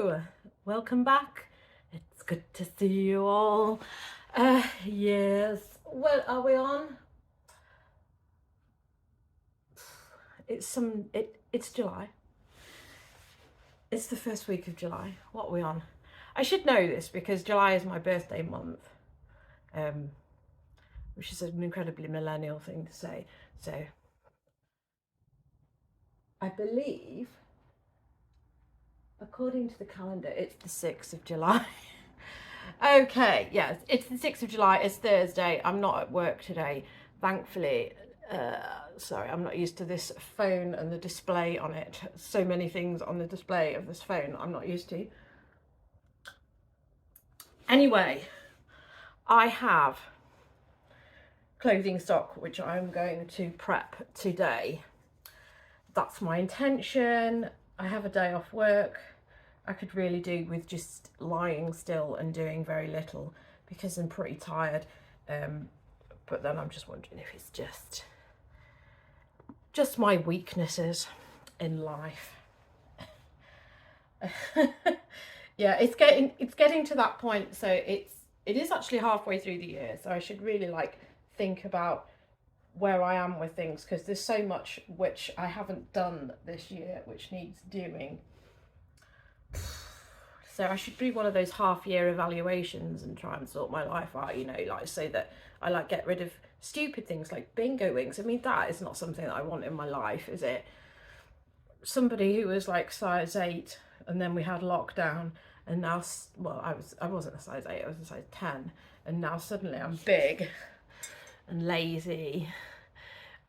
Hello, welcome back. It's good to see you all. Yes, what are we on? It's July. It's the first week of July. What are we on? I should know this because July is my birthday month, which is an incredibly millennial thing to say. So I believe, according to the calendar, it's the 6th of July. Okay, yes, it's the 6th of July. It's Thursday. I'm not at work today, thankfully. Sorry, I'm not used to this phone and the display on it. So many things on the display of this phone I'm not used to. Anyway, I have clothing stock which I'm going to prep today. That's my intention. I have a day off work. I could really do with just lying still and doing very little because I'm pretty tired. But then I'm just wondering if it's just my weaknesses in life. Yeah, it's getting to that point. So it is actually halfway through the year. So I should really think about where I am with things, because there's so much which I haven't done this year which needs doing. So I should do one of those half-year evaluations and try and sort my life out, so that I get rid of stupid things like bingo wings. I mean, that is not something that I want in my life, is it? Somebody who was size 8 and then we had lockdown, and now, well, I wasn't a size 8, I was a size 10, and now suddenly I'm big and lazy.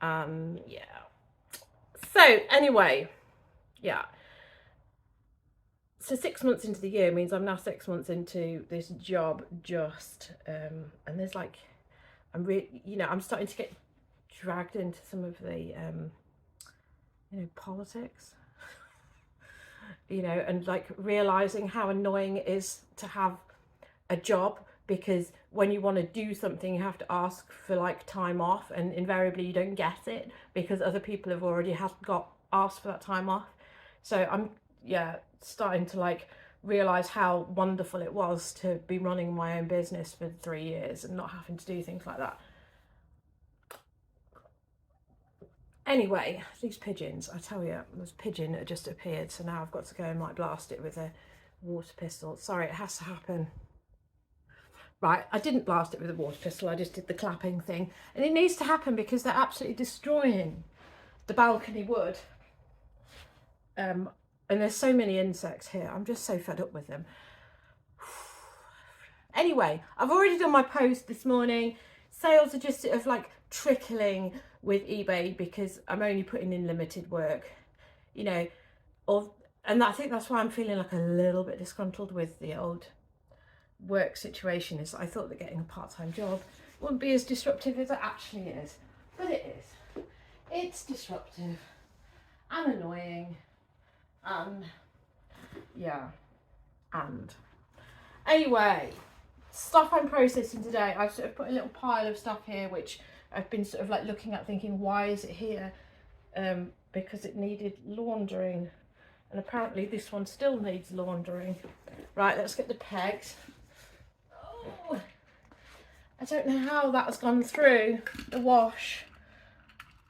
Yeah. So anyway, yeah. So 6 months into the year means I'm now 6 months into this job and there's I'm really, I'm starting to get dragged into some of the, politics, and realizing how annoying it is to have a job, because when you want to do something, you have to ask for time off, and invariably you don't get it because other people have already got asked for that time off. So I'm starting to realize how wonderful it was to be running my own business for 3 years and not having to do things like that. Anyway, these pigeons, I tell you, this pigeon had just appeared, so now I've got to go and blast it with a water pistol. Sorry, it has to happen. Right, I didn't blast it with a water pistol, I just did the clapping thing. And it needs to happen because they're absolutely destroying the balcony wood. And there's so many insects here. I'm just so fed up with them. Anyway, I've already done my post this morning. Sales are just sort of trickling with eBay because I'm only putting in limited work, and I think that's why I'm feeling a little bit disgruntled with the old work situation. Is I thought that getting a part-time job wouldn't be as disruptive as it actually is, but it is. It's disruptive and annoying. And anyway, stuff I'm processing today. I've sort of put a little pile of stuff here which I've been sort of looking at, thinking, why is it here? Because it needed laundering, and apparently this one still needs laundering. Right, let's get the pegs. Oh, I don't know how that has gone through the wash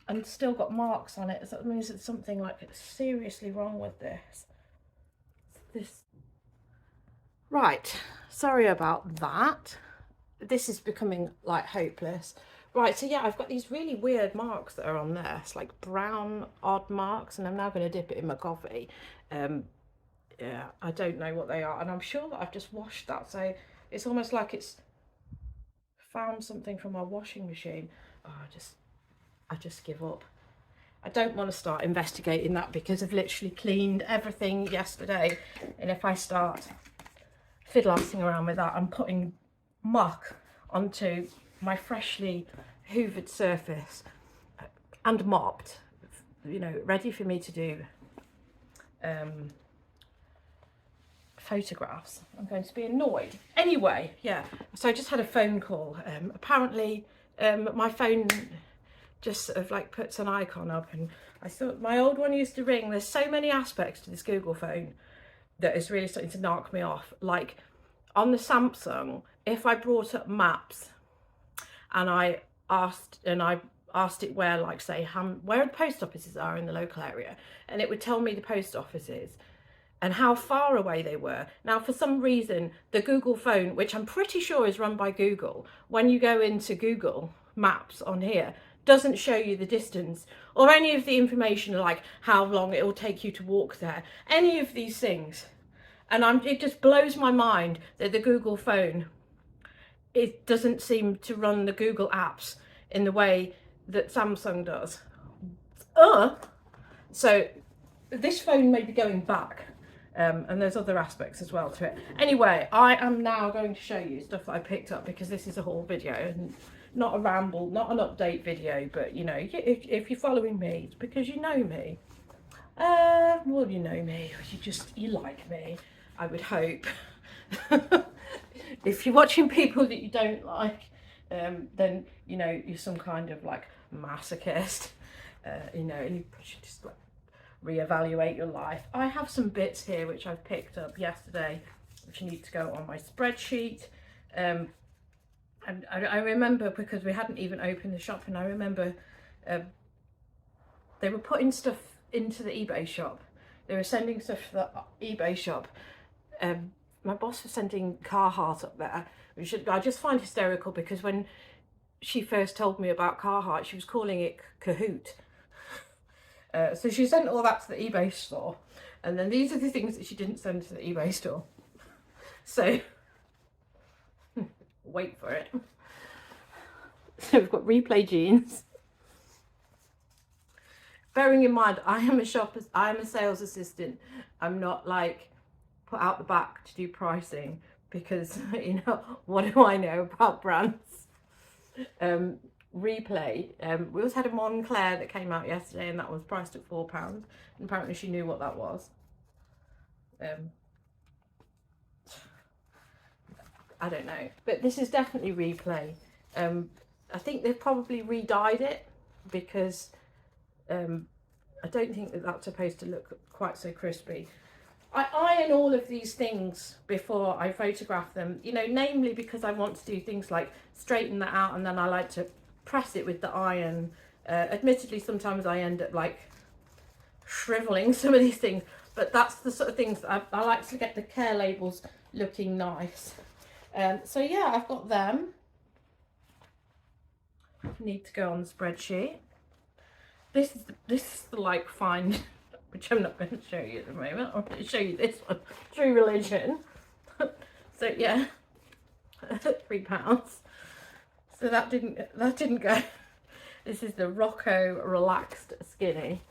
and still got marks on it. So that means it's something seriously wrong with this. Right, sorry about that. This is becoming hopeless. Right, so yeah, I've got these really weird marks that are on there. It's brown odd marks, and I'm now going to dip it in my coffee. Yeah, I don't know what they are, and I'm sure that I've just washed that, so it's almost like it's found something from my washing machine. Oh, I just give up. I don't want to start investigating that because I've literally cleaned everything yesterday, and if I start fiddling around with that, I'm putting muck onto my freshly hoovered surface and mopped, ready for me to do photographs. I'm going to be annoyed. Anyway, yeah, so I just had a phone call. Apparently my phone just sort of puts an icon up, and I thought my old one used to ring. There's so many aspects to this Google phone that is really starting to knock me off. Like on the Samsung, if I brought up maps and I asked it where, like, say, where the post offices are in the local area, and it would tell me the post offices and how far away they were. Now, for some reason, the Google phone, which I'm pretty sure is run by Google, when you go into Google Maps on here, doesn't show you the distance or any of the information, like how long it will take you to walk there, any of these things. And it just blows my mind that the Google phone, it doesn't seem to run the Google apps in the way that Samsung does. So this phone may be going back. And there's other aspects as well to it. Anyway, I am now going to show you stuff that I picked up, because this is a haul video and not a ramble, not an update video, but you know, if you're following me, it's because you know me. Well, you know me, you like me, I would hope. If you're watching people that you don't like, then, you know, you're some kind of like masochist, you know, and you should just like reevaluate your life. I have some bits here which I've picked up yesterday, which need to go on my spreadsheet. And I remember, because we hadn't even opened the shop, and I remember they were putting stuff into the eBay shop. They were sending stuff to the eBay shop. My boss was sending Carhartt up there, which I just find hysterical, because when she first told me about Carhartt, she was calling it Kahoot. So she sent all that to the eBay store, and then these are the things that she didn't send to the eBay store. So wait for it. So we've got Replay jeans. Bearing in mind, I am a sales assistant. I'm not like put out the back to do pricing, because you know, what do I know about brands? Replay. We also had a Montclair that came out yesterday, and that was priced at £4, and apparently she knew what that was. I don't know, but this is definitely Replay. I think they've probably re-dyed it, because I don't think that that's supposed to look quite so crispy. I iron all of these things before I photograph them, you know, namely because I want to do things like straighten that out, and then I like to press it with the iron. Admittedly, sometimes I end up like shriveling some of these things, but that's the sort of things that I like to get the care labels looking nice. So yeah, I've got them. Need to go on the spreadsheet. This is the like find, which I'm not going to show you at the moment. I'm going to show you this one, True Religion. So yeah, £3. So that didn't go. This is the Rocco Relaxed Skinny.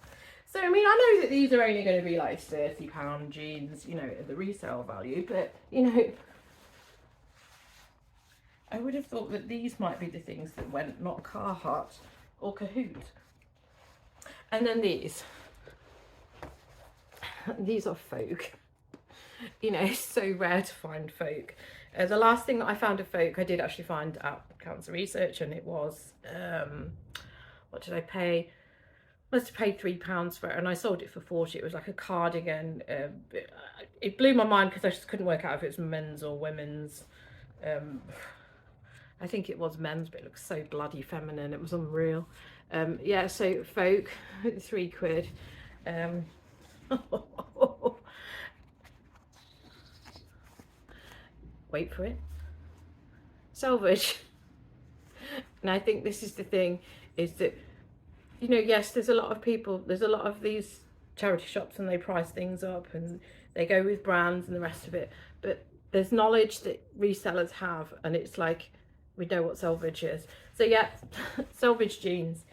So I mean, I know that these are only going to be like £30 jeans, you know, at the resale value, but you know, I would have thought that these might be the things that went, not Carhartt or Kahoot. And then these are folk. You know, it's so rare to find folk. The last thing that I found of folk, I did actually find at Cancer Research, and it was, what did I pay? I must have paid £3 for it, and I sold it for 40. It was like a cardigan. It blew my mind, because I just couldn't work out if it was men's or women's. I think it was men's, but it looks so bloody feminine. It was unreal. Yeah, so folk, £3. Wait for it. Selvage. And I think this is the thing, is that, you know, yes, there's a lot of people, there's a lot of these charity shops, and they price things up and they go with brands and the rest of it, but there's knowledge that resellers have, and it's like, we know what selvage is. So yeah, selvage jeans.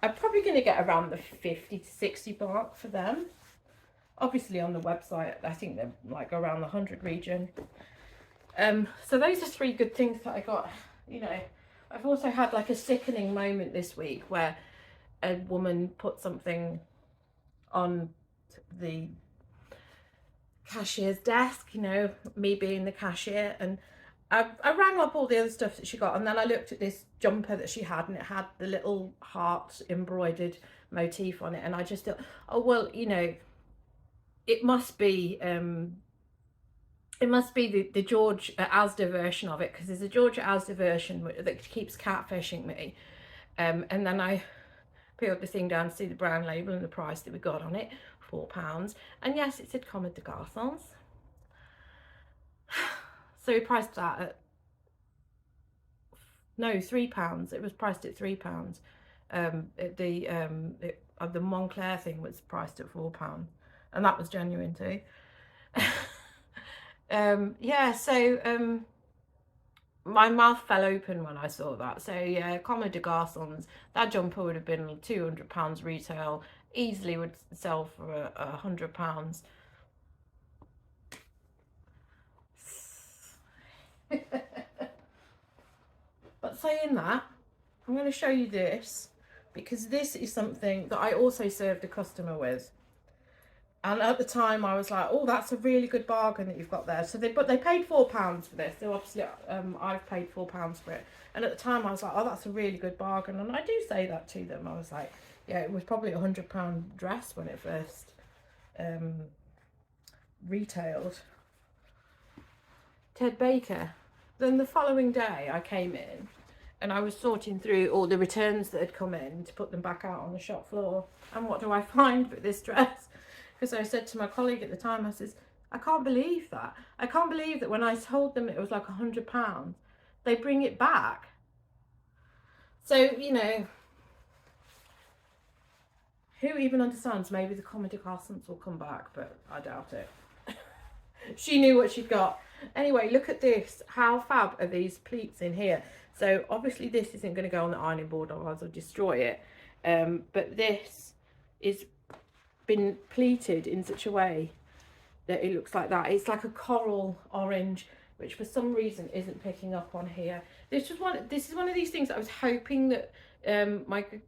I'm probably going to get around the 50 to 60 mark for them. Obviously on the website, I think they're like around the 100 region. So those are 3 good things that I got. You know, I've also had like a sickening moment this week where a woman put something on the cashier's desk, you know, me being the cashier, and I rang up all the other stuff that she got, and then I looked at this jumper that she had, and it had the little heart embroidered motif on it, and I just thought, oh well, you know, it must be the George Asda version of it, because there's a George Asda version that keeps catfishing me. And then I peeled the thing down to see the brown label and the price that we got on it, £4. And yes, it said Comme des Garçons. So we priced that at, no, £3. It was priced at £3. The Montclair thing was priced at £4, and that was genuine too. Yeah, so my mouth fell open when I saw that. So yeah, Comme des Garçons, that jumper would have been £200 retail, easily would sell for £100. But saying that, I'm going to show you this, because this is something that I also served a customer with. And at the time I was like, oh, that's a really good bargain that you've got there. So they paid £4 for this. So obviously I've paid £4 for it. And at the time I was like, oh, that's a really good bargain. And I do say that to them. I was like, yeah, it was probably £100 dress when it first retailed. Ted Baker. Then the following day I came in and I was sorting through all the returns that had come in to put them back out on the shop floor. And what do I find with this dress? Because I said to my colleague at the time, I says, I can't believe that. I can't believe that when I told them it was like £100, they bring it back. So, you know, who even understands? Maybe the Comme des Garçons will come back, but I doubt it. She knew what she'd got. Anyway, look at this. How fab are these pleats in here? So obviously this isn't going to go on the ironing board, otherwise I'll destroy it. But this is been pleated in such a way that it looks like that. It's like a coral orange, which for some reason isn't picking up on here. This is one of these things that I was hoping that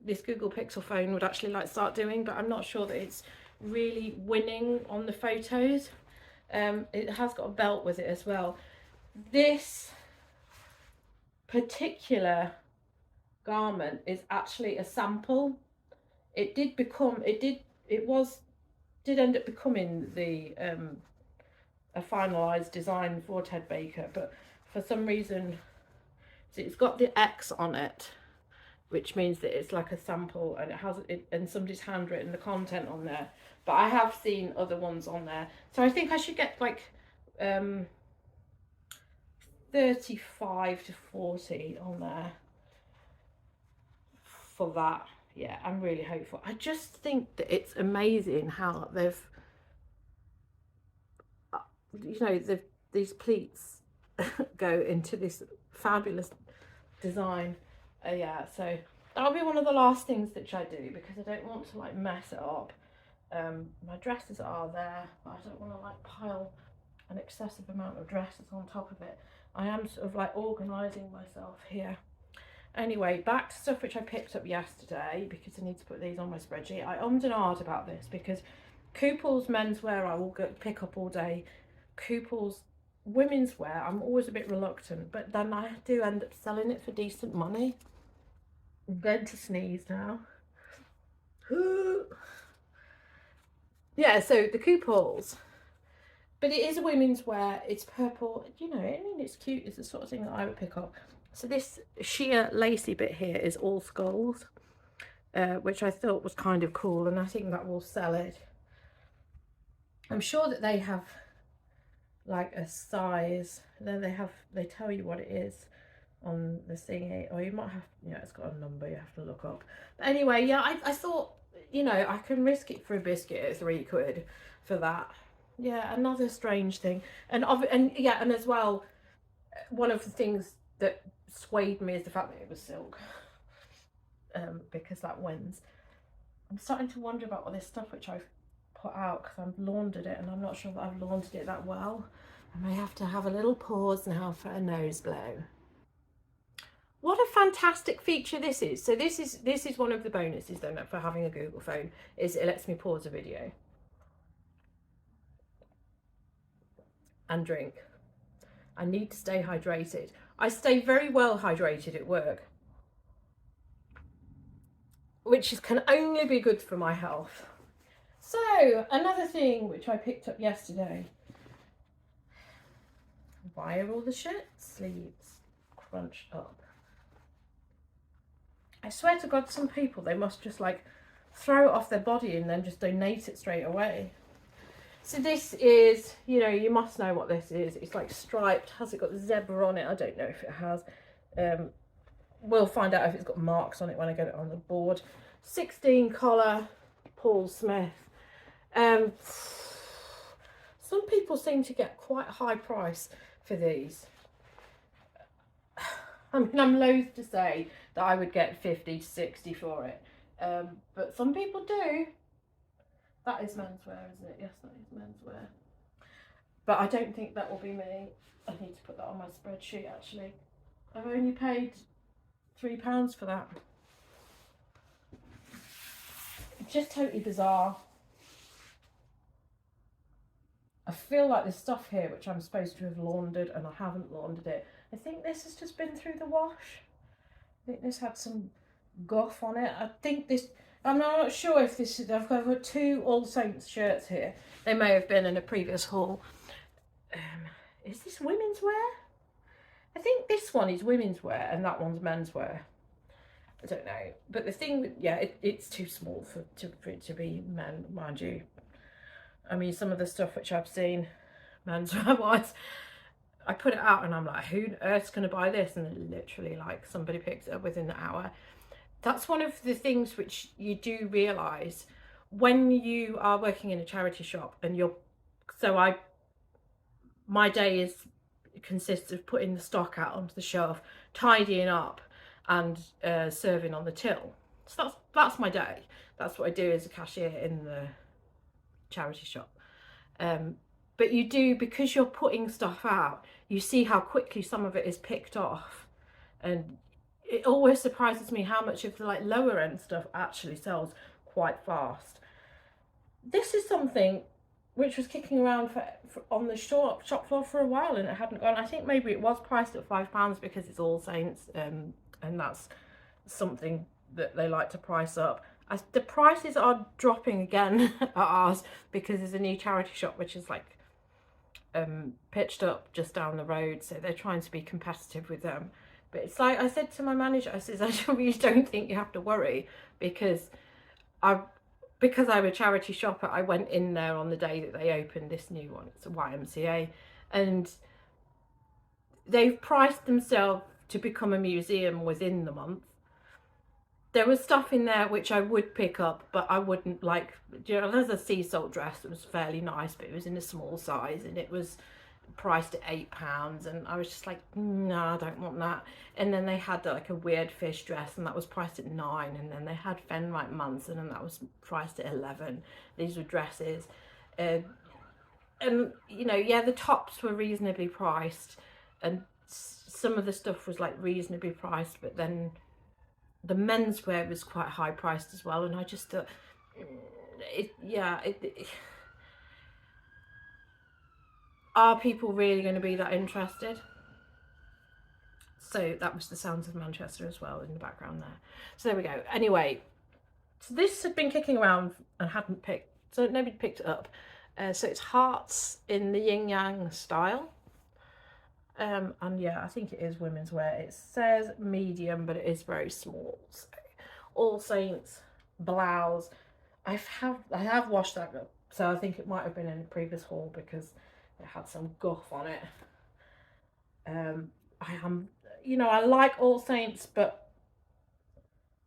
this Google Pixel phone would actually like start doing, but I'm not sure that it's really winning on the photos. It has got a belt with it as well. This particular garment is actually a sample. It did end up becoming the a finalized design for Ted Baker, but for some reason, so it's got the X on it, which means that it's like a sample, and it has and somebody's handwritten the content on there. But I have seen other ones on there, so I think I should get like 35 to 40 on there for that. Yeah, I'm really hopeful. I just think that it's amazing how they've, you know, these pleats go into this fabulous design. Yeah, so that'll be one of the last things that I do, because I don't want to like mess it up. My dresses are there, but I don't want to like pile an excessive amount of dresses on top of it. I am sort of like organising myself here. Anyway, back to stuff which I picked up yesterday, because I need to put these on my spreadsheet. I ummed and ahed about this because Kooples menswear I will go pick up all day. Kooples women's wear I'm always a bit reluctant, but then I do end up selling it for decent money. I'm going to sneeze now. Yeah, so the Kooples, but it is a women's wear. It's purple, you know. I mean, it's cute. It's the sort of thing that I would pick up. So this sheer lacy bit here is all skulls, which I thought was kind of cool, and I think that will sell it. I'm sure that they have like a size, then they tell you what it is on the thingy, or you might have, yeah, it's got a number you have to look up. But anyway, yeah, I thought, you know, I can risk it for a biscuit at £3 for that. Yeah, another strange thing. And yeah, and as well, one of the things that swayed me is the fact that it was silk, because that wins. I'm starting to wonder about all this stuff which I've put out, because I've laundered it and I'm not sure that I've laundered it that well. I may have to have a little pause now for a nose blow. What a fantastic feature this is. So this is one of the bonuses then for having a Google phone, is it lets me pause a video and drink. I need to stay hydrated. I stay very well hydrated at work, which can only be good for my health. So, another thing which I picked up yesterday. Why are all the shirt sleeves crunched up? I swear to God, some people, they must just like throw it off their body and then just donate it straight away. So this is, you know, you must know what this is. It's like striped. Has it got zebra on it? I don't know if it has. We'll find out if it's got marks on it when I get it on the board. 16 collar, Paul Smith. Some people seem to get quite a high price for these. I mean, I'm loath to say that I would get 50 to 60 for it. But some people do. That is menswear, isn't it? Yes, that is menswear. But I don't think that will be me. I need to put that on my spreadsheet, actually. I've only paid £3 for that. Just totally bizarre. I feel like there's stuff here which I'm supposed to have laundered and I haven't laundered it. I think this has just been through the wash. I think this had some guff on it. I think this, I'm not sure if this is, I've got 2 All Saints shirts here. They may have been in a previous haul. Is this women's wear? I think this one is women's wear and that one's menswear. I don't know. But the thing, yeah, it's too small for it to be men, mind you. I mean, some of the stuff which I've seen menswear wise, I put it out and I'm like, who on earth's going to buy this? And literally, like, somebody picks it up within the hour. That's one of the things which you do realise when you are working in a charity shop and you're, so my day consists of putting the stock out onto the shelf, tidying up and serving on the till. So that's my day. That's what I do as a cashier in the charity shop. But you do, because you're putting stuff out, you see how quickly some of it is picked off, and it always surprises me how much of the like lower end stuff actually sells quite fast. This is something which was kicking around for on the shop floor for a while and it hadn't gone. I think maybe it was priced at £5 because it's All Saints, and that's something that they like to price up. The prices are dropping again at ours because there's a new charity shop which is like pitched up just down the road, so they're trying to be competitive with them. But it's like I said to my manager, I said, I really don't think you have to worry, because I'm a charity shopper. I went in there on the day that they opened this new one. It's a YMCA, and they've priced themselves to become a museum within the month. There was stuff in there which I would pick up, but I wouldn't like, you know, there's a sea salt dress that was fairly nice, but it was in a small size and it was priced at £8, and I was just like, no, I don't want that. And then they had like a weird fish dress and that was priced at £9, and then they had Fenright Munson and that was priced at £11. These were dresses, and you know, yeah, the tops were reasonably priced and some of the stuff was like reasonably priced, but then the menswear was quite high priced as well, and I just thought, are people really going to be that interested? So that was the sounds of Manchester as well in the background there. So there we go. Anyway, so this had been kicking around and so nobody picked it up. So it's hearts in the yin yang style. And yeah, I think it is women's wear. It says medium, but it is very small. So, All Saints blouse. I have washed that up, so I think it might have been in a previous haul because it had some guff on it. You know, I like All Saints, but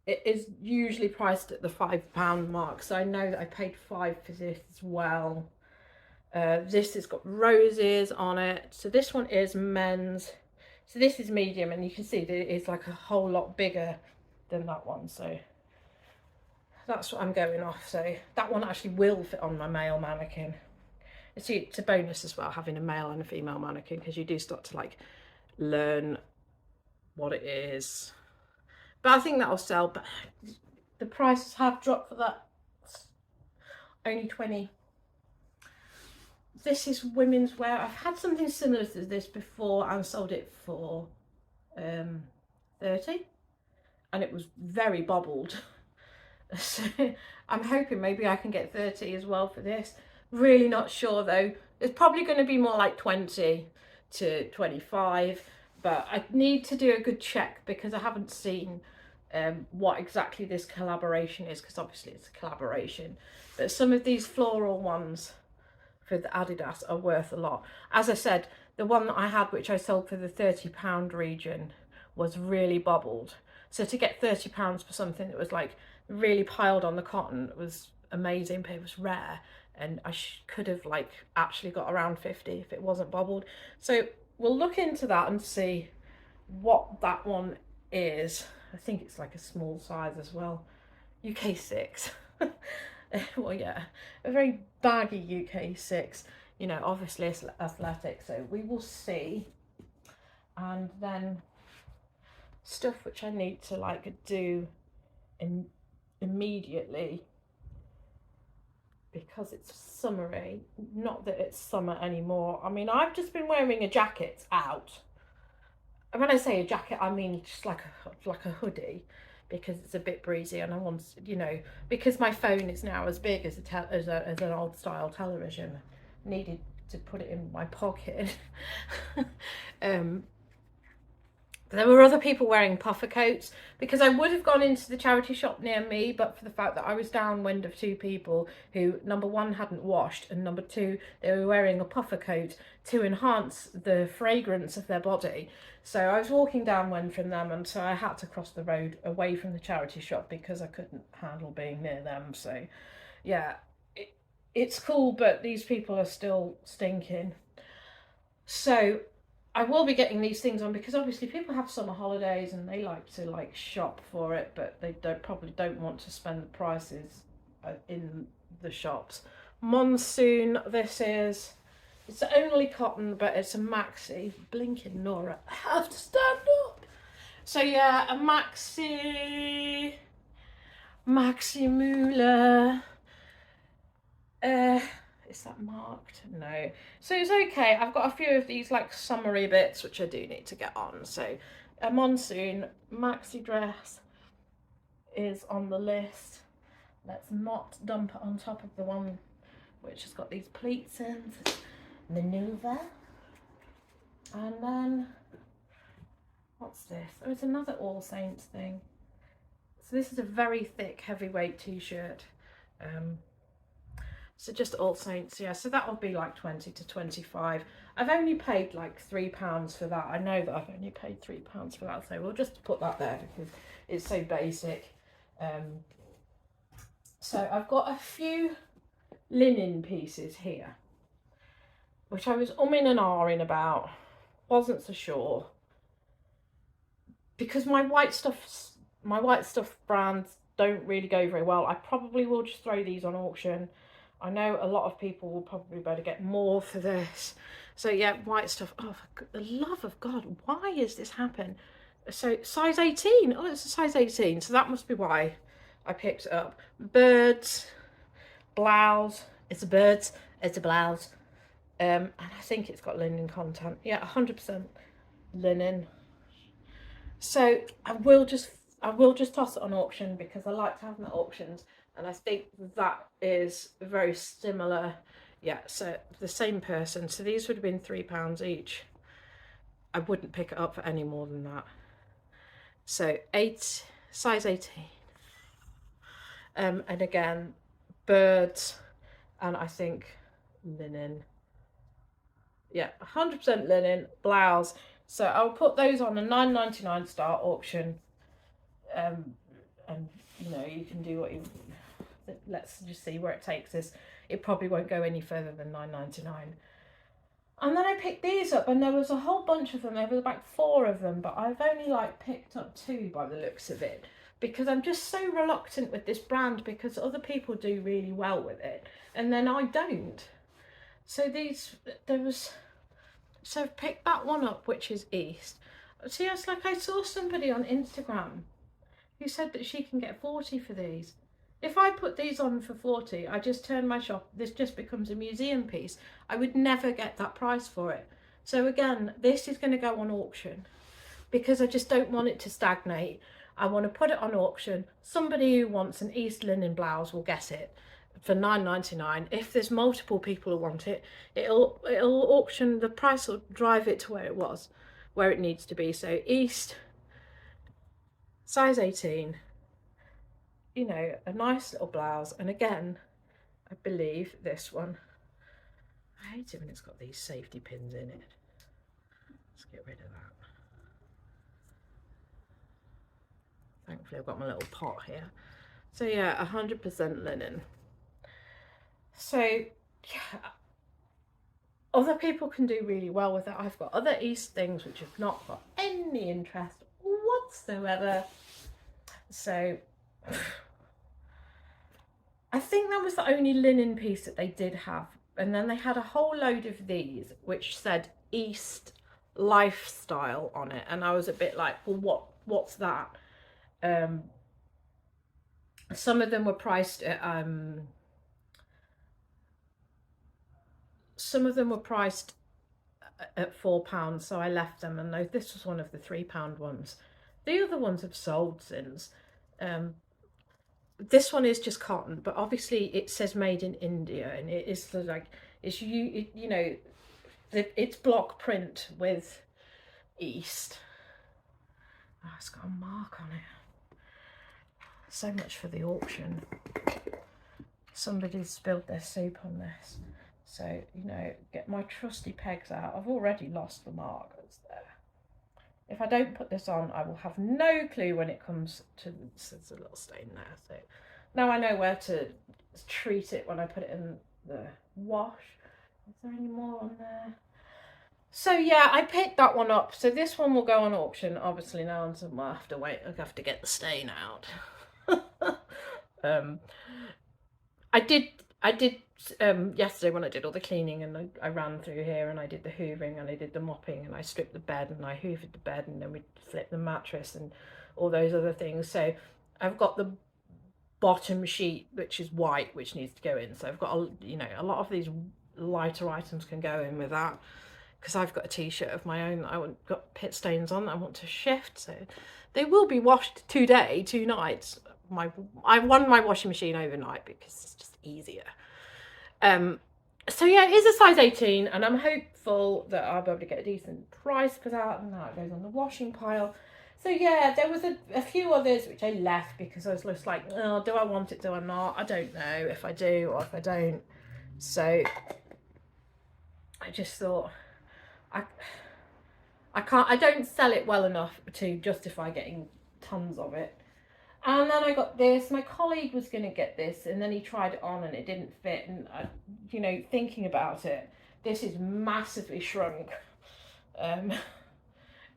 it is usually priced at the £5 mark, so I know that I paid £5 for this as well. This has got roses on it. So this one is men's. So this is medium, and you can see that it is like a whole lot bigger than that one. So that's what I'm going off. So that one actually will fit on my male mannequin. See, it's a bonus as well, having a male and a female mannequin, because you do start to like learn what it is. But I think that'll sell. But the prices have dropped for that. It's only 20. This is women's wear. I've had something similar to this before and sold it for 30, and it was very bobbled. So I'm hoping maybe I can get 30 as well for this. Really not sure though. It's probably going to be more like 20 to 25, but I need to do a good check because I haven't seen what exactly this collaboration is, because obviously it's a collaboration. But some of these floral ones for the Adidas are worth a lot. As I said, the one that I had, which I sold for the £30 region, was really bobbled. So to get £30 for something that was like really piled on the cotton was amazing, but it was rare, and I could have like actually got around 50 if it wasn't bobbled. So we'll look into that and see what that one is. I think it's like a small size as well, UK 6. Well, yeah, a very baggy UK 6. You know, obviously it's athletic, so we will see. And then stuff which I need to like do immediately because it's summery. Not that it's summer anymore. I mean, I've just been wearing a jacket out. And when I say a jacket, I mean just like a hoodie, because it's a bit breezy, and I want, you know, because my phone is now as big as an old style television, needed to put it in my pocket. There were other people wearing puffer coats, because I would have gone into the charity shop near me, but for the fact that I was downwind of two people who, number one, hadn't washed, and number two, they were wearing a puffer coat to enhance the fragrance of their body. So I was walking downwind from them, and so I had to cross the road away from the charity shop because I couldn't handle being near them. So yeah, it's cool, but these people are still stinking. So I will be getting these things on because obviously people have summer holidays and they like to like shop for it, but they probably don't want to spend the prices in the shops. Monsoon, this is, it's only cotton, but it's a maxi. Blinking Nora, I have to stand up. So yeah, a maxi Moolah. Is that marked? No. So it's okay. I've got a few of these like summery bits which I do need to get on. So a monsoon maxi dress is on the list. Let's not dump it on top of the one which has got these pleats in. Maneuver. And then what's this? Oh, it's another All Saints thing. So this is a very thick heavyweight t-shirt. So just All Saints, yeah, so that will be like 20 to 25. I've only paid like £3 for that. I know that I've only paid £3 for that, so we'll just put that there because it's so basic. So I've got a few linen pieces here, which I was umming and ahhing about, wasn't so sure. Because my white stuff brands don't really go very well. I probably will just throw these on auction. I know a lot of people will probably better get more for this. So yeah, white stuff. Oh, for the love of God, why is this happen? So size 18. Oh, it's a size 18. So that must be why I picked it up. Birds, blouse. It's a birds. It's a blouse. And I think it's got linen content. Yeah, 100% linen. So I will just toss it on auction because I like to have my auctions. And I think that is very similar. Yeah, so the same person. So these would have been £3 each. I wouldn't pick it up for any more than that. So size 18. And again, birds, and I think linen. Yeah, 100% linen, blouse. So I'll put those on a £9.99 start auction. And you know, you can do what you. Let's just see where it takes us. It probably won't go any further than £9.99. And then I picked these up, and there was a whole bunch of them. There was about 4 of them, but I've only like picked up 2 by the looks of it, because I'm just so reluctant with this brand because other people do really well with it and then I don't. So I've picked that one up, which is East. See, it's like I saw somebody on Instagram who said that she can get 40 for these. If I put these on for 40, I just turn my shop, this just becomes a museum piece. I would never get that price for it. So again, this is going to go on auction because I just don't want it to stagnate. I want to put it on auction. Somebody who wants an East linen blouse will get it for £9.99. If there's multiple people who want it, it'll auction, the price will drive it to where it was, where it needs to be. So East, size 18, you know, a nice little blouse. And again, I believe this one, I hate it when it's got these safety pins in it. Let's get rid of that. Thankfully I've got my little pot here. So yeah, 100% linen. So yeah, other people can do really well with it. I've got other East things which have not got any interest whatsoever. So I think that was the only linen piece that they did have. And then they had a whole load of these which said East lifestyle on it. And I was a bit like, well, what's that? Some of them were priced at £4, so I left them, and this was one of the £3 ones. The other ones have sold since. This one is just cotton, but obviously it says made in India, and it is like, it's you know, it's block print with East. Oh, it's got a mark on it. So much for the auction. Somebody spilled their soup on this. So, you know, get my trusty pegs out. I've already lost the markers there. If I don't put this on, I will have no clue when it comes to, there's a little stain there. So now I know where to treat it when I put it in the wash. Is there any more on there? So yeah, I picked that one up. So this one will go on auction, obviously now, and so I'll have to wait. I'll have to get the stain out. I did yesterday when I did all the cleaning, and I ran through here and I did the hoovering and I did the mopping and I stripped the bed and I hoovered the bed, and then we flipped the mattress and all those other things. So I've got the bottom sheet which is white, which needs to go in. So I've got a lot of these lighter items can go in with that, because I've got a t-shirt of my own that I got pit stains on that I want to shift. So they will be washed today, 2 nights. I run my washing machine overnight because it's just easier. So yeah, it is a size 18, and I'm hopeful that I'll be able to get a decent price for that, and now it goes on the washing pile. So yeah, there was a few others which I left because I was just like, oh, do I want it, do I not? I don't know if I do or if I don't. So I just thought, I don't sell it well enough to justify getting tons of it. And then I got this. My colleague was going to get this, and then he tried it on and it didn't fit. And you know, thinking about it, this is massively shrunk,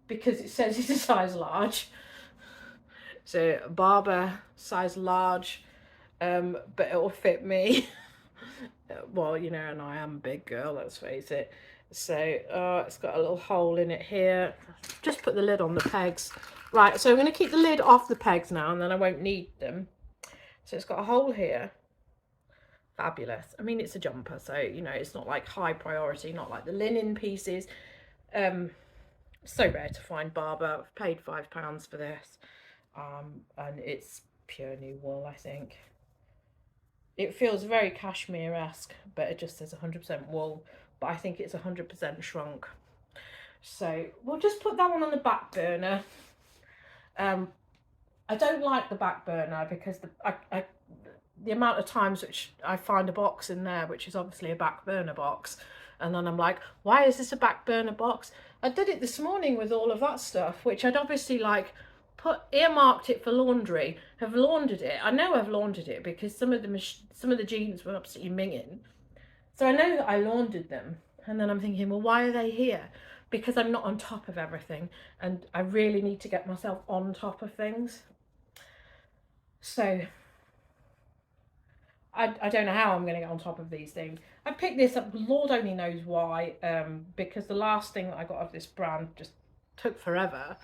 because it says it's a size large. So Barber size large, but it will fit me. Well, you know, and I am a big girl, let's face it. So it's got a little hole in it here. Just put the lid on the pegs. Right, so I'm going to keep the lid off the pegs now, and then I won't need them. So it's got a hole here. Fabulous. I mean, it's a jumper, so, you know, it's not like high priority, not like the linen pieces. So rare to find Barber. I've paid £5 for this. And it's pure new wool, I think. It feels very cashmere-esque, but it just says 100% wool. But I think it's 100% shrunk. So we'll just put that one on the back burner. I don't like the back burner because the amount of times which I find a box in there, which is obviously a back burner box, and then I'm like, why is this a back burner box? I did it this morning with all of that stuff, which I'd obviously like earmarked it for laundry, have laundered it. I know I've laundered it because some of the jeans were absolutely minging. So I know that I laundered them, and then I'm thinking, well, why are they here? Because I'm not on top of everything, and I really need to get myself on top of things. So I don't know how I'm going to get on top of these things. I picked this up, Lord only knows why, because the last thing that I got of this brand just took forever.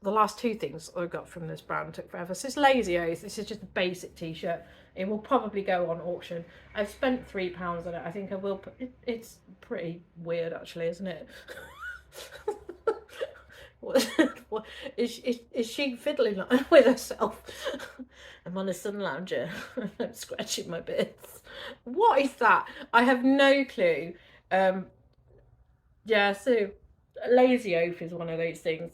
The last 2 things I got from this brand took forever. So it's Lazy O's. This is just a basic t-shirt. It will probably go on auction. I've spent £3 on it. I think I will put it. It's pretty weird actually, isn't it? What is she fiddling with herself? I'm on a sun lounger. I'm scratching my bits. What is that? I have no clue. Yeah, so lazy oaf is one of those things.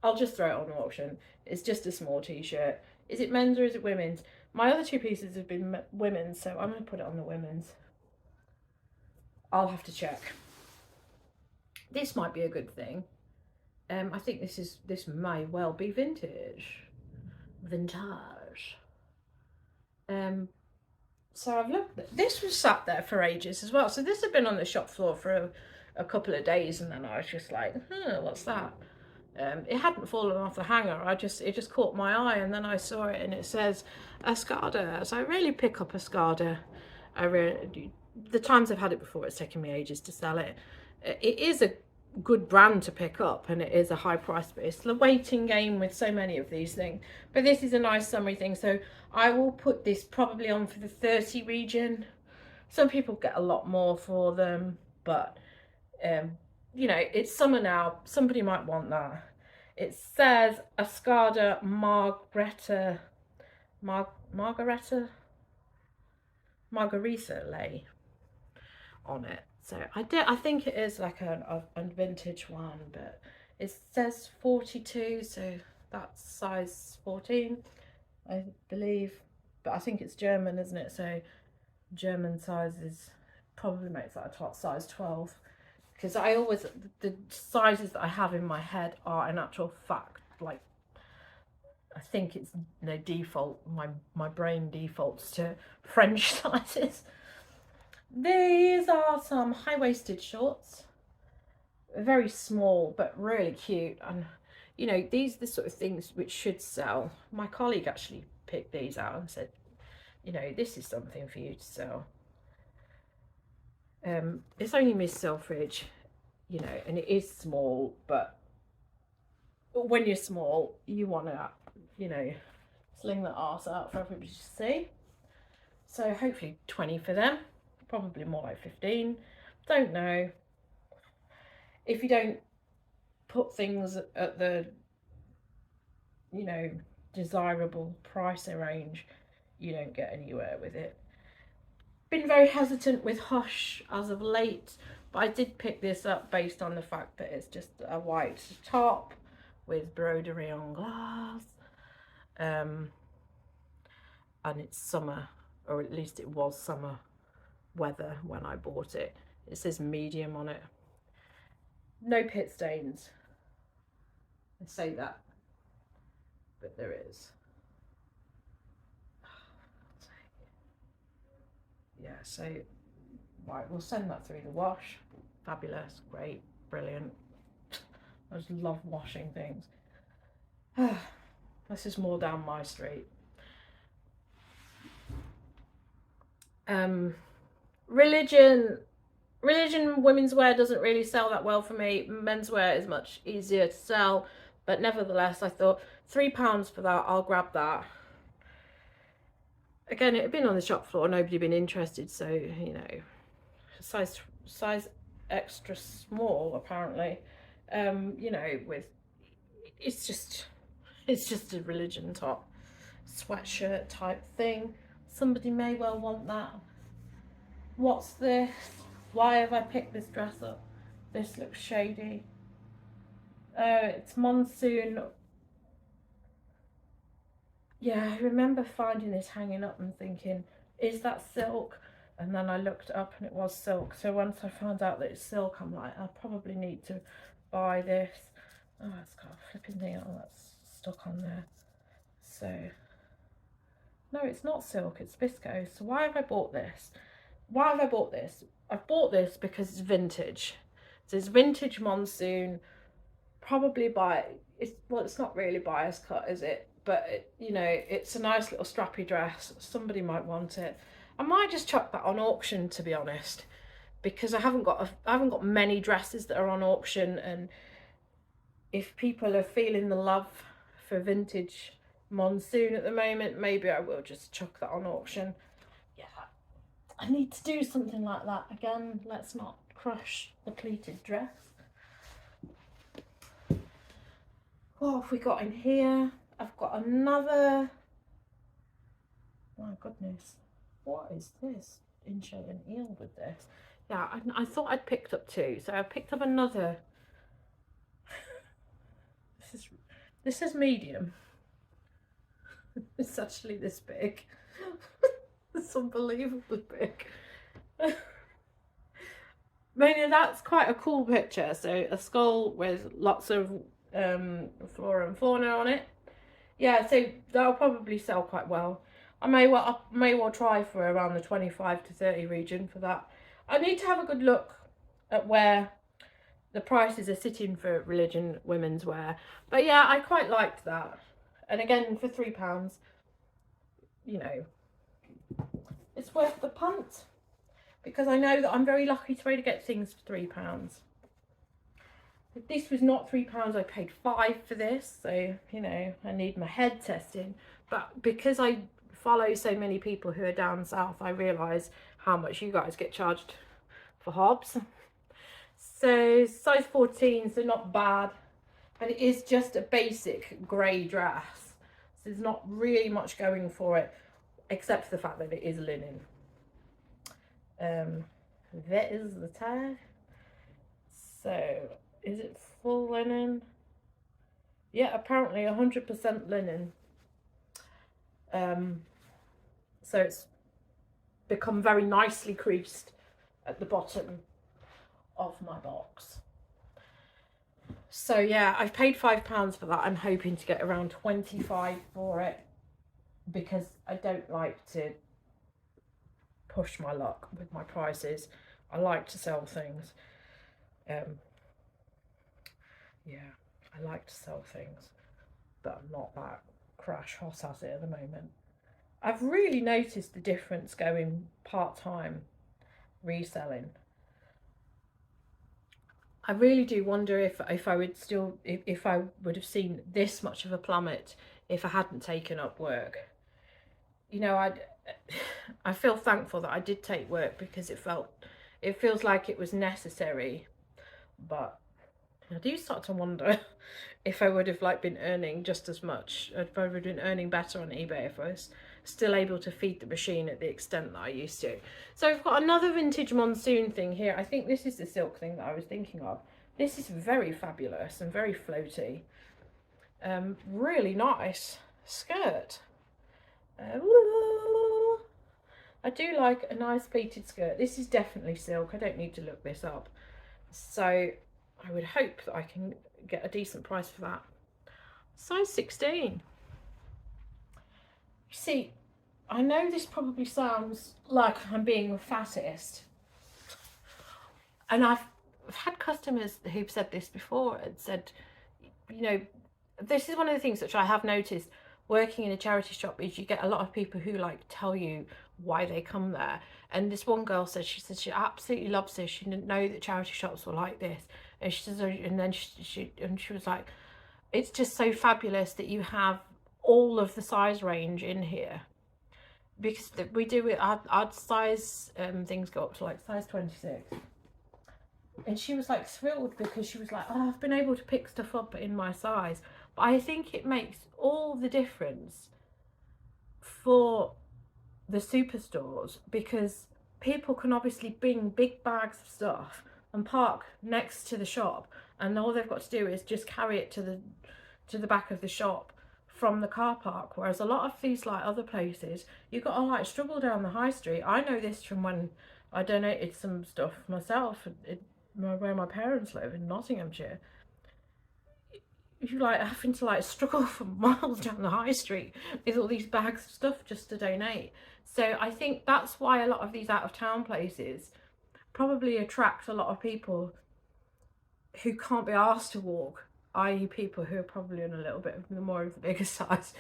I'll just throw it on auction. It's just a small t-shirt. Is it men's or is it women's? My other two pieces have been women's, so I'm going to put it on the women's. I'll have to check. This might be a good thing. I think this may well be vintage. So I've looked. This was sat there for ages as well. So this had been on the shop floor for a couple of days, and then I was just like, what's that? It hadn't fallen off the hanger. It just caught my eye, and then I saw it, and it says Escada. So I really pick up Escada. The times I've had it before, it's taken me ages to sell it. It is a good brand to pick up, and it is a high price, but it's the waiting game with so many of these things. But this is a nice summery thing, so I will put this probably on for the 30 region. Some people get a lot more for them, but you know, it's summer now, somebody might want that. It says Escada Margarita lay on it. So I think it is like a vintage one, but it says 42, so that's size 14, I believe. But I think it's German, isn't it? So German sizes probably makes that a size 12. Because the sizes that I have in my head are in actual fact, like, I think it's default, my brain defaults to French sizes. These are some high-waisted shorts, very small but really cute, and you know, these are the sort of things which should sell. My colleague actually picked these out and said, you know, this is something for you to sell. It's only Miss Selfridge, you know, and it is small, but when you're small, you want to, you know, sling the arse out for everybody to see. So hopefully 20 for them, probably more like 15. Don't know. If you don't put things at the, you know, desirable price range, you don't get anywhere with it. Been very hesitant with Hush as of late, but I did pick this up based on the fact that it's just a white top with broderie on glass, and it's summer, or at least it was summer weather when I bought it. It says medium on it. No pit stains. I say that, but there is. Yeah, so right, we'll send that through the wash. Fabulous, great, brilliant. I just love washing things. This is more down my street. Religion women's wear doesn't really sell that well for me. Menswear is much easier to sell, but nevertheless I thought £3 for that, I'll grab that. Again, it had been on the shop floor, nobody had been interested, so you know, size extra small apparently. You know, with it's just a religion top, sweatshirt type thing. Somebody may well want that. What's this? Why have I picked this dress up? This looks shady. It's monsoon. Yeah, I remember finding this hanging up and thinking, is that silk? And then I looked up and it was silk. So once I found out that it's silk, I'm like, I probably need to buy this. Oh, it's got a flipping thing on that's stuck on there. So, no, it's not silk, it's viscose. So why have I bought this? Why have I bought this? I've bought this because it's vintage. So it's vintage monsoon, probably it's not really bias cut, is it? But you know, it's a nice little strappy dress. Somebody might want it. I might just chuck that on auction, to be honest, because I haven't got many dresses that are on auction, and if people are feeling the love for vintage monsoon at the moment, maybe I will just chuck that on auction. Yeah, I need to do something like that again. Let's not crush the pleated dress. What have we got in here? I've got another, my goodness, what is this? Incho and eel with this. Yeah, I thought I'd picked up two, so I picked up another. This is medium. It's actually this big. It's unbelievably big. Mainly that's quite a cool picture. So a skull with lots of flora and fauna on it. Yeah, so that'll probably sell quite well. I may well try for around the 25 to 30 region for that. I need to have a good look at where the prices are sitting for religion women's wear. But yeah, I quite liked that. And again, for £3, you know, it's worth the punt. Because I know that I'm very lucky to be able to get things for £3. If this was not £3, I paid £5 for this. So, you know, I need my head testing. But because I follow so many people who are down south, I realise how much you guys get charged for hobs. So size 14, so not bad. But it is just a basic grey dress. So there's not really much going for it, except for the fact that it is linen. That is the tag. So is it full linen? Yeah, apparently 100% linen. So it's become very nicely creased at the bottom of my box. So yeah, I've paid £5 for that. I'm hoping to get around 25 for it, because I don't like to push my luck with my prices. I like to sell things. Yeah, I like to sell things, but I'm not that crash hot at it at the moment. I've really noticed the difference going part-time reselling. I really do wonder if I would still, if I would have seen this much of a plummet if I hadn't taken up work. You know, I feel thankful that I did take work, because it feels like it was necessary. But I do start to wonder if I would have been earning just as much, if I would have been earning better on eBay if I was still able to feed the machine at the extent that I used to. So I've got another vintage monsoon thing here. I think this is the silk thing that I was thinking of. This is very fabulous and very floaty. Really nice skirt. I do like a nice pleated skirt. This is definitely silk. I don't need to look this up. So I would hope that I can get a decent price for that. Size 16. You see, I know this probably sounds like I'm being the fattest. And I've had customers who've said this before and said, you know, this is one of the things which I have noticed working in a charity shop, is you get a lot of people who tell you why they come there. And this one girl said, she absolutely loves this. She didn't know that charity shops were like this. And she says, and then she was like, it's just so fabulous that you have all of the size range in here, because we do it, our size things go up to size 26. And she was thrilled, because she was like, oh, I've been able to pick stuff up in my size. But I think it makes all the difference for the superstores, because people can obviously bring big bags of stuff and park next to the shop, and all they've got to do is just carry it to the back of the shop from the car park. Whereas a lot of these other places, you've got to struggle down the high street. I know this from when I donated some stuff myself where my parents live in Nottinghamshire. You having to struggle for miles down the high street with all these bags of stuff just to donate. So I think that's why a lot of these out of town places probably attract a lot of people who can't be asked to walk, i.e. people who are probably in a little bit more of the bigger size.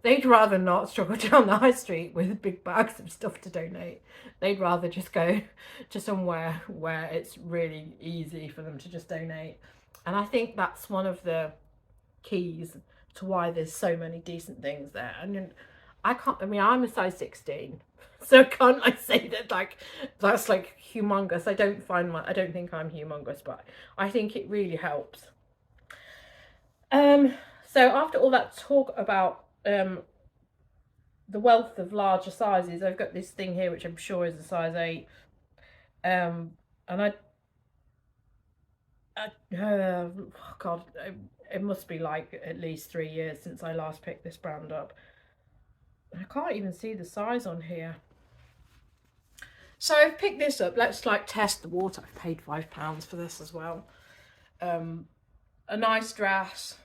They'd rather not struggle down the high street with big bags of stuff to donate. They'd rather just go to somewhere where it's really easy for them to just donate. And I think that's one of the keys to why there's so many decent things there. And I'm a size 16, so can't I say that that's humongous. I don't think I'm humongous, but I think it really helps. So after all that talk about the wealth of larger sizes, I've got this thing here which I'm sure is a size 8. And oh God, it must be like at least 3 years since I last picked this brand up. I can't even see the size on here. So I've picked this up. Let's like test the water. I've paid £5 for this as well. A nice dress,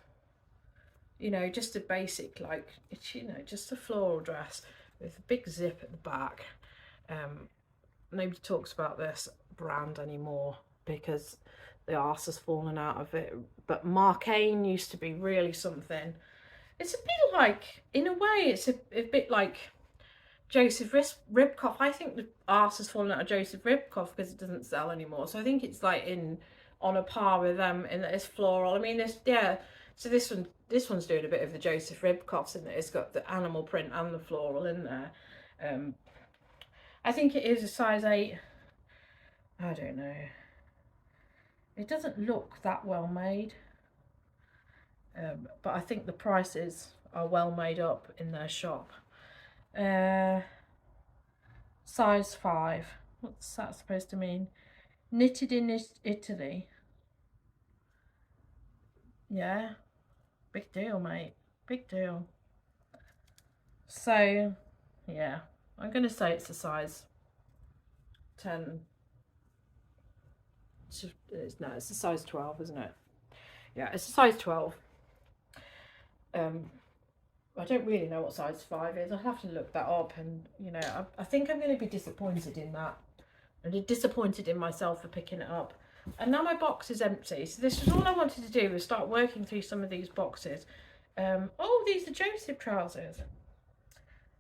you know, just a basic, like, it's, you know, just a floral dress with a big zip at the back. Nobody talks about this brand anymore because the arse has fallen out of it, but Marcaine used to be really something. It's a bit like, in a way, it's a bit like Joseph Ribkoff. I think the arse has fallen out of Joseph Ribkoff because it doesn't sell anymore. So I think it's like on a par with them in that it's floral. I mean, this, yeah. So this one's doing a bit of the Joseph Ribkoffs in that it's got the animal print and the floral in there. I think it is a size 8. I don't know. It doesn't look that well made. But I think the prices are well made up in their shop. Size 5. What's that supposed to mean? Knitted in Italy. Yeah. Big deal, mate. Big deal. So, yeah. I'm going to say it's a size 10. No, it's a size 12, isn't it? Yeah, it's a size 12. I don't really know what size 5 is. I'll have to look that up, and you know, I think I'm going to be disappointed in that. I'm disappointed in myself for picking it up. And now my box is empty. So this was all I wanted to do, was start working through some of these boxes. Oh, these are Joseph trousers.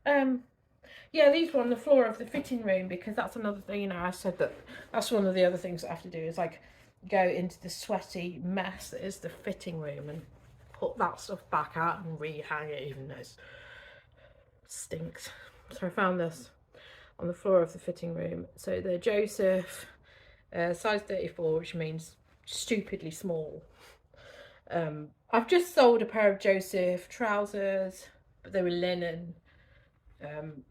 Yeah, these were on the floor of the fitting room because that's another thing, you know, I said that that's one of the other things that I have to do is like go into the sweaty mess that is the fitting room and put that stuff back out and rehang it, even though it stinks. So I found this on the floor of the fitting room. So they're Joseph, size 34, which means stupidly small. I've just sold a pair of Joseph trousers, but they were linen.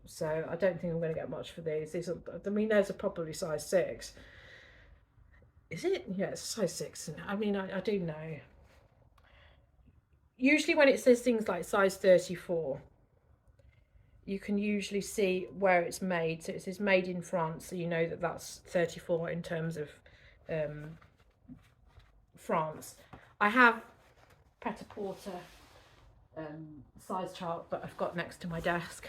So I don't think I'm going to get much for these. These are, I mean, those are probably size 6. Is it? Yeah, it's size 6. I mean, I do know. Usually when it says things like size 34, you can usually see where it's made. So it says made in France, so you know that that's 34 in terms of France. I have Pret-a-Porter size chart that I've got next to my desk,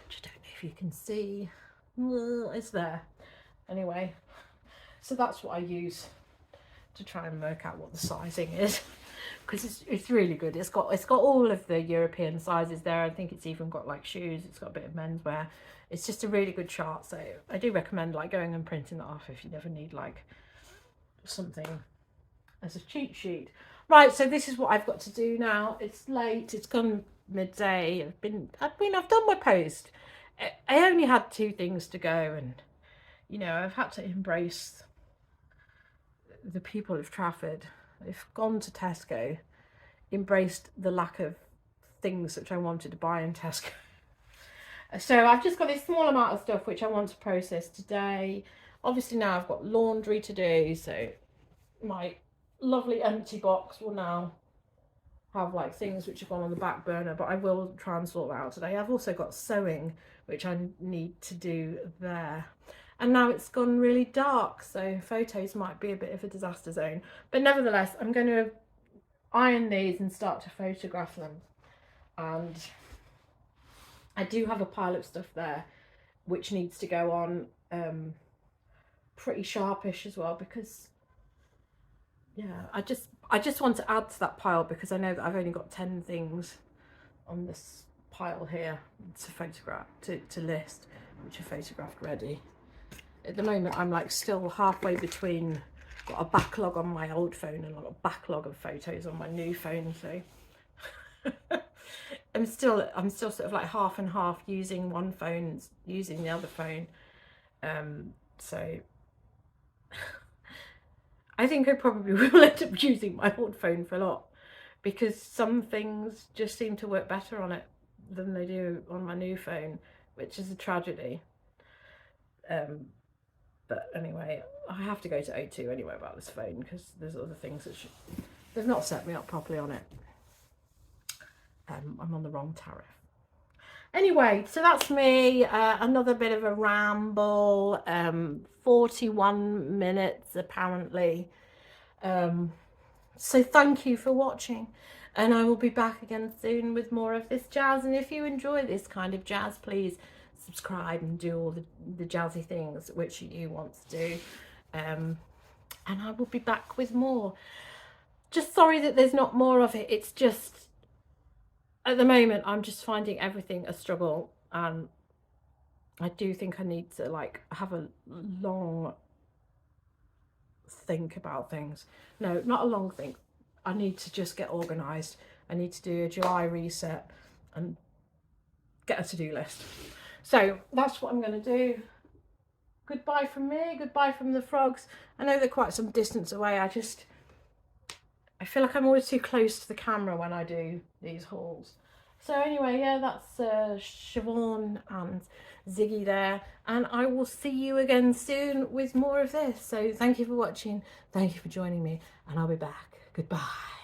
which I don't know if you can see. It's there. Anyway, so that's what I use to try and work out what the sizing is, because it's really good. It's got all of the European sizes there. I think it's even got like shoes. It's got a bit of menswear. It's just a really good chart. So I do recommend like going and printing that off if you never need like something as a cheat sheet. Right, so this is what I've got to do now. It's late. It's gone midday. I've done my post. I only had 2 things to go, and you know, I've had to embrace the people of Trafford. I've gone to Tesco, embraced the lack of things which I wanted to buy in Tesco. So I've just got this small amount of stuff which I want to process today. Obviously now I've got laundry to do, so my lovely empty box will now have like things which have gone on the back burner, but I will try and sort that out today. I've also got sewing which I need to do there. And now it's gone really dark, so photos might be a bit of a disaster zone. But nevertheless, I'm going to iron these and start to photograph them. And I do have a pile of stuff there which needs to go on pretty sharpish as well, because yeah, I just want to add to that pile because I know that I've only got 10 things on this pile here to photograph, to list, which are photographed ready. At the moment I'm like still halfway between, got a backlog on my old phone and I've got a backlog of photos on my new phone, so I'm still sort of like half and half, using one phone, using the other phone. So I think I probably will end up using my old phone for a lot because some things just seem to work better on it than they do on my new phone, which is a tragedy. But anyway, I have to go to O2 anyway about this phone because there's other things that they've not set me up properly on it. I'm on the wrong tariff. Anyway, so that's me. Another bit of a ramble. 41 minutes apparently. So thank you for watching, and I will be back again soon with more of this jazz. And if you enjoy this kind of jazz, please subscribe and do all the jazzy things which you want to do. And I will be back with more. Just sorry that there's not more of it. It's just, at the moment, I'm just finding everything a struggle, and I do think I need to like have a long think about things. No, not a long think. I need to just get organised. I need to do a July reset and get a to-do list. So that's what I'm going to do. Goodbye from me. Goodbye from the frogs. I know they're quite some distance away. I feel like I'm always too close to the camera when I do these hauls. So anyway, yeah, that's Siobhan and Ziggy there, and I will see you again soon with more of this. So thank you for watching, thank you for joining me, and I'll be back. Goodbye.